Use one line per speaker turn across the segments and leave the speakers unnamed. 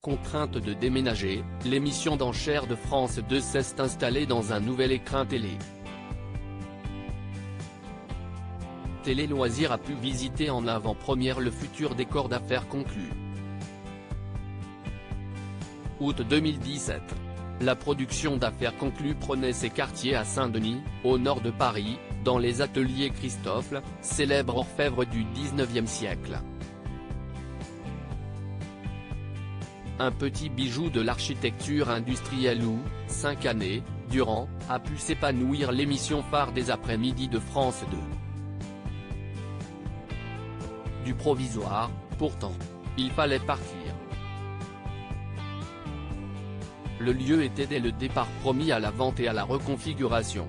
Contrainte de déménager, l'émission d'enchères de France 2 s'est installée dans un nouvel écrin télé. Télé Loisirs a pu visiter en avant-première le futur décor d'Affaires conclues. Août 2017. La production d'Affaires conclues prenait ses quartiers à Saint-Denis, au nord de Paris, dans les ateliers Christophe, célèbre orfèvre du XIXe siècle. Un petit bijou de l'architecture industrielle où, 5 années, durant, a pu s'épanouir l'émission phare des après-midi de France 2. Du provisoire, pourtant. Il fallait partir. Le lieu était dès le départ promis à la vente et à la reconfiguration.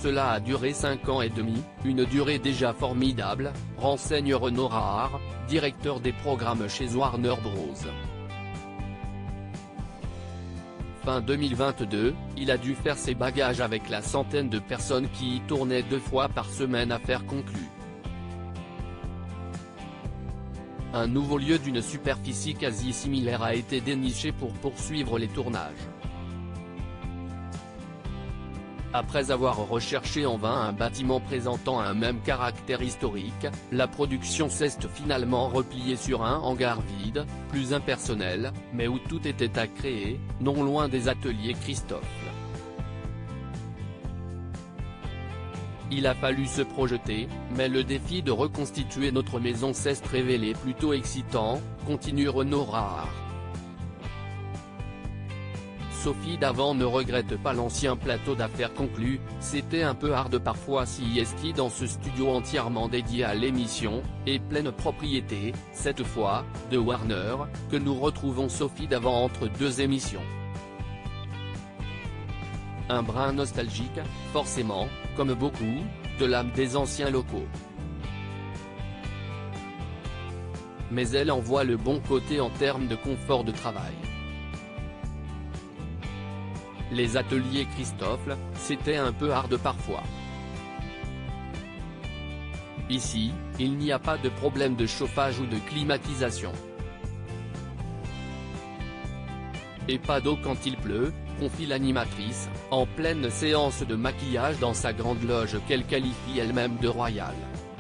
Cela a duré 5 ans et demi, une durée déjà formidable, renseigne Renaud Rahar, directeur des programmes chez Warner Bros. Fin 2022, il a dû faire ses bagages avec la centaine de personnes qui y tournaient 2 fois par semaine Affaires conclues. Un nouveau lieu d'une superficie quasi similaire a été déniché pour poursuivre les tournages. Après avoir recherché en vain un bâtiment présentant un même caractère historique, la production s'est finalement repliée sur un hangar vide, plus impersonnel, mais où tout était à créer, non loin des ateliers Christophe. Il a fallu se projeter, mais le défi de reconstituer notre maison s'est révélé plutôt excitant, continue Renaud Rahar. Sophie Davant ne regrette pas l'ancien plateau d'Affaires conclues, c'était un peu hard parfois si est-ce dans ce studio entièrement dédié à l'émission, et pleine propriété, cette fois, de Warner, que nous retrouvons Sophie Davant entre 2 émissions. Un brin nostalgique, forcément, comme beaucoup, de l'âme des anciens locaux. Mais elle en voit le bon côté en termes de confort de travail. Les ateliers Christophe, c'était un peu hard parfois. Ici, il n'y a pas de problème de chauffage ou de climatisation. Et pas d'eau quand il pleut, confie l'animatrice, en pleine séance de maquillage dans sa grande loge qu'elle qualifie elle-même de royale.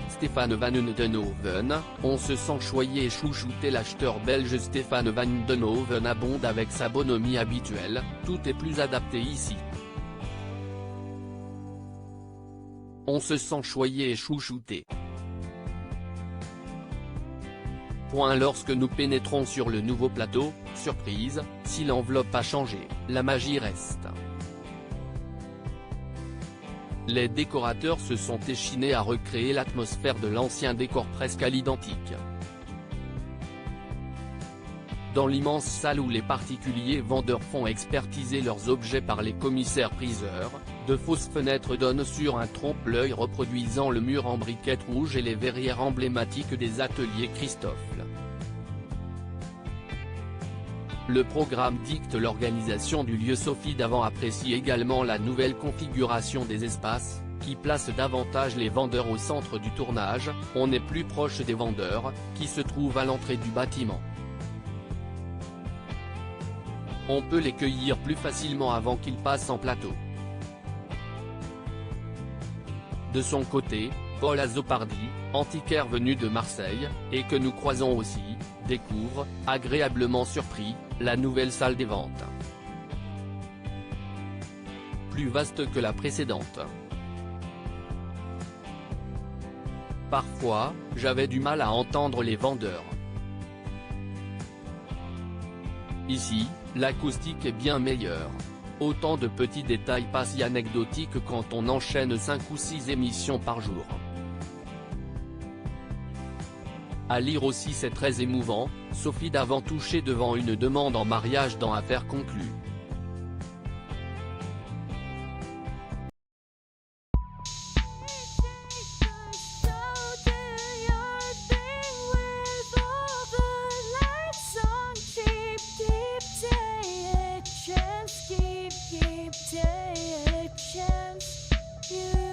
Stéphane Van Denhoven, on se sent choyé et chouchouté. L'acheteur belge Stéphane Van Denhoven abonde avec sa bonhomie habituelle, tout est plus adapté ici. On se sent choyé et chouchouté. Point lorsque nous pénétrons sur le nouveau plateau, surprise, si l'enveloppe a changé, la magie reste. Les décorateurs se sont échinés à recréer l'atmosphère de l'ancien décor presque à l'identique. Dans l'immense salle où les particuliers vendeurs font expertiser leurs objets par les commissaires-priseurs, de fausses fenêtres donnent sur un trompe-l'œil reproduisant le mur en briquettes rouges et les verrières emblématiques des ateliers Christophe. Le programme dicte l'organisation du lieu. Sophie Davant apprécie également la nouvelle configuration des espaces, qui place davantage les vendeurs au centre du tournage. On est plus proche des vendeurs, qui se trouvent à l'entrée du bâtiment. On peut les cueillir plus facilement avant qu'ils passent en plateau. De son côté, Paul Azopardi, antiquaire venu de Marseille, et que nous croisons aussi, découvre, agréablement surpris, la nouvelle salle des ventes. Plus vaste que la précédente. Parfois, j'avais du mal à entendre les vendeurs. Ici, l'acoustique est bien meilleure. Autant de petits détails pas si anecdotiques quand on enchaîne 5 ou 6 émissions par jour. À lire aussi, c'est très émouvant, Sophie Davant touchée devant une demande en mariage dans Affaires conclues.
Keep taking a chance. You